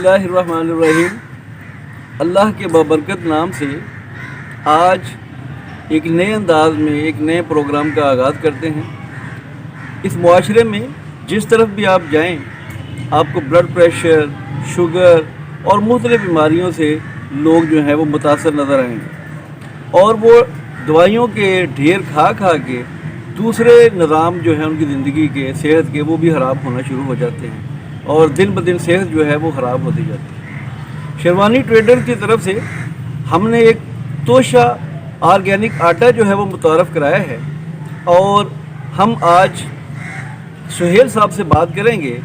اللہ الرحمن الرحیم. اللہ کے بابرکت نام سے آج ایک نئے انداز میں ایک نئے پروگرام کا آغاز کرتے ہیں. اس معاشرے میں جس طرف بھی آپ جائیں آپ کو بلڈ پریشر، شوگر اور مختلف بیماریوں سے لوگ جو ہیں وہ متاثر نظر آئیں گے، اور وہ دوائیوں کے ڈھیر کھا کے دوسرے نظام جو ہے ان کی زندگی کے، صحت کے، وہ بھی خراب ہونا شروع ہو جاتے ہیں، اور دن بدن صحت جو ہے وہ خراب ہوتی جاتی ہے. شیروانی ٹریڈر کی طرف سے ہم نے ایک توشا آرگینک آٹا جو ہے وہ متعارف کرایا ہے، اور ہم آج سہیل صاحب سے بات کریں گے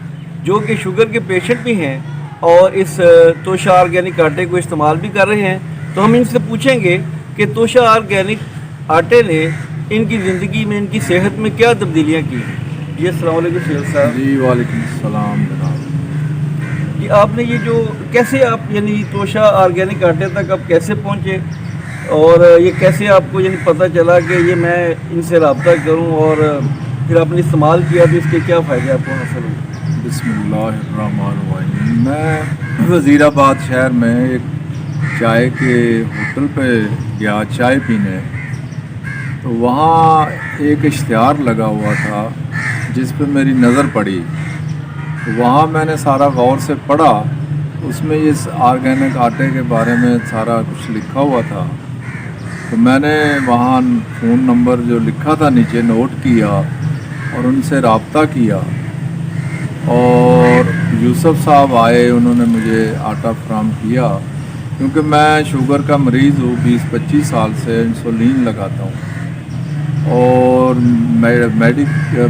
جو کہ شوگر کے پیشنٹ بھی ہیں اور اس توشا آرگینک آٹے کو استعمال بھی کر رہے ہیں. تو ہم ان سے پوچھیں گے کہ توشا آرگینک آٹے نے ان کی زندگی میں، ان کی صحت میں کیا تبدیلیاں کی ہیں. جی السلام علیکم سہیل صاحب. جی وعلیکم السلام جناب. جی آپ نے یہ جو کیسے آپ یعنی توشا آرگینک آٹے تک آپ کیسے پہنچے، اور یہ کیسے آپ کو یعنی پتہ چلا کہ یہ میں ان سے رابطہ کروں، اور پھر آپ نے استعمال کیا تو اس کے کیا فائدے آپ کو حاصل ہوئے؟ بسم اللہ الرحمن الرحیم. میں وزیر آباد شہر میں ایک چائے کے ہوٹل پہ گیا چائے پینے، تو وہاں ایک اشتہار لگا ہوا تھا جس پہ میری نظر پڑی. وہاں میں نے سارا غور سے پڑھا، اس میں اس آرگینک آٹے کے بارے میں سارا کچھ لکھا ہوا تھا. تو میں نے وہاں فون نمبر جو لکھا تھا نیچے نوٹ کیا اور ان سے رابطہ کیا، اور یوسف صاحب آئے، انہوں نے مجھے آٹا فراہم کیا. کیونکہ میں شوگر کا مریض ہوں، 20-25 سال سے انسولین لگاتا ہوں، اور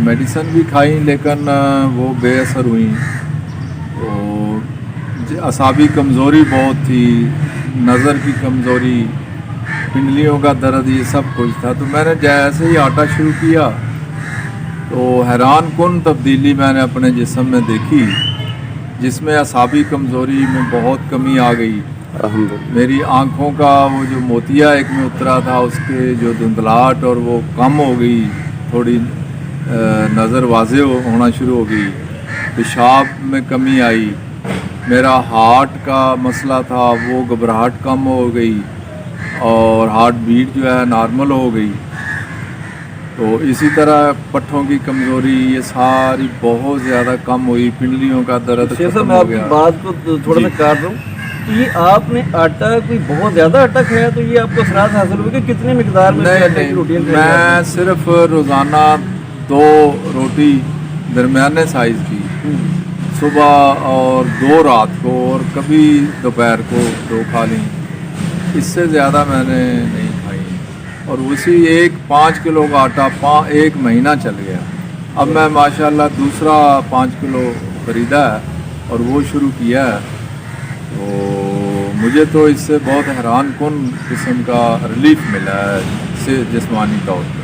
میڈیسن بھی کھائیں لیکن وہ بے اثر ہوئیں. تو اعصابی کمزوری بہت تھی، نظر کی کمزوری، پنڈلیوں کا درد، یہ سب کچھ تھا. تو میں نے جیسے ہی آٹا شروع کیا تو حیران کن تبدیلی میں نے اپنے جسم میں دیکھی، جس میں اعصابی کمزوری میں بہت کمی آ گئی. میری آنکھوں کا وہ جو موتیہ ایک میں اترا تھا، اس کے جو دھندلاہٹ اور وہ کم ہو گئی، تھوڑی نظر واضح ہونا شروع ہو گئی. پیشاب میں کمی آئی. میرا ہارٹ کا مسئلہ تھا وہ گھبراہٹ کم ہو گئی، اور ہارٹ بیٹ جو ہے نارمل ہو گئی. تو اسی طرح پٹھوں کی کمزوری یہ ساری بہت زیادہ کم ہوئی. پنڈلیوں کا درد ختم میں ہو آپ کی گیا. بات کو تھوڑا سا کاٹ دوں. تو یہ آپ نے آٹا کوئی بہت زیادہ آٹا کھایا تو یہ آپ کو اثرات حاصل ہوئے کہ کتنی مقدار میں آٹے کی روٹیاں کھائی؟ میں صرف روزانہ 2 روٹی درمیانے سائز کی، صبح اور 2 رات کو، اور کبھی دوپہر کو 2 کھا لیں. اس سے زیادہ میں نے نہیں کھائی. اور اسی 5 کلو کا آٹا 1 مہینہ چل گیا. اب میں ماشاءاللہ دوسرا 5 کلو خریدا ہے اور وہ شروع کیا ہے. تو مجھے تو اس سے بہت حیران کن قسم کا ریلیف ملا ہے جسمانی طور پہ.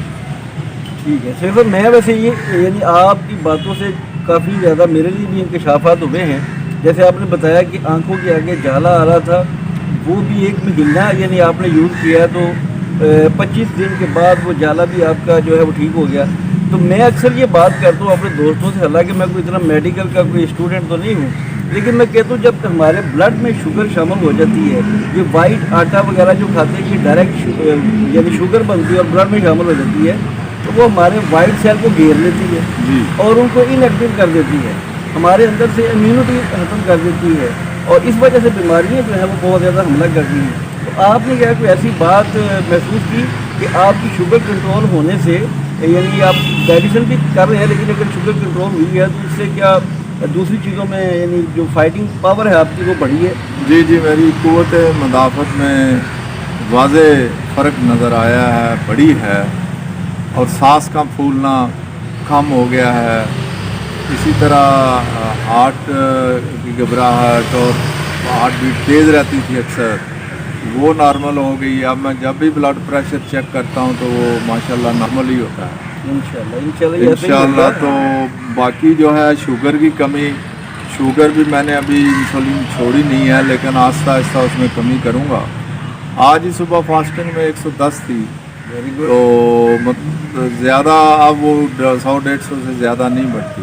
ٹھیک ہے صرف میں ویسے یہ یعنی آپ کی باتوں سے کافی زیادہ میرے لیے بھی انکشافات ہوئے ہیں. جیسے آپ نے بتایا کہ آنکھوں کے آگے جالا آ رہا تھا، وہ بھی 1 مہینہ یعنی آپ نے یوز کیا ہے، تو 25 دن کے بعد وہ جالا بھی آپ کا جو ہے وہ ٹھیک ہو گیا. تو میں اکثر یہ بات کرتا ہوں اپنے دوستوں سے، حالانکہ میں کوئی اتنا میڈیکل کا کوئی اسٹوڈنٹ تو نہیں ہوں، لیکن میں کہتا ہوں جب ہمارے بلڈ میں شوگر شامل ہو جاتی ہے، یہ وائٹ آٹا وغیرہ جو کھاتے ہیں یہ ڈائریکٹ یعنی شوگر بنتی ہے اور بلڈ میں شامل ہو جاتی ہے، تو وہ ہمارے وائٹ سیل کو گھیر لیتی ہے اور ان کو ان ایکٹیو کر دیتی ہے، ہمارے اندر سے امیونٹی ختم کر دیتی ہے، اور اس وجہ سے بیماریاں جو ہیں وہ بہت زیادہ حملہ کرتی ہیں. تو آپ نے کیا کوئی ایسی بات محسوس کی کہ آپ کی شوگر کنٹرول ہونے سے، یعنی آپ میڈیسن بھی کر رہے ہیں لیکن اگر شوگر کنٹرول ہوئی ہے تو اس سے کیا دوسری چیزوں میں یعنی جو فائٹنگ پاور ہے آپ کی وہ بڑھی ہے؟ جی میری قوت مدافعت میں واضح فرق نظر آیا ہے، بڑی ہے، اور سانس کا پھولنا کم ہو گیا ہے. اسی طرح ہارٹ کی گھبراہٹ اور ہارٹ بیٹ تیز رہتی تھی اکثر، وہ نارمل ہو گئی. اب میں جب بھی بلڈ پریشر چیک کرتا ہوں تو وہ ماشاءاللہ نارمل ہی ہوتا ہے انشاءاللہ. تو باقی جو ہے شوگر کی کمی، شوگر بھی میں نے ابھی انسولین چھوڑی نہیں ہے، لیکن آہستہ آہستہ اس میں کمی کروں گا. آج ہی صبح فاسٹنگ میں 110 تھی، تو زیادہ اب وہ 100-150 سے زیادہ نہیں بڑھتی.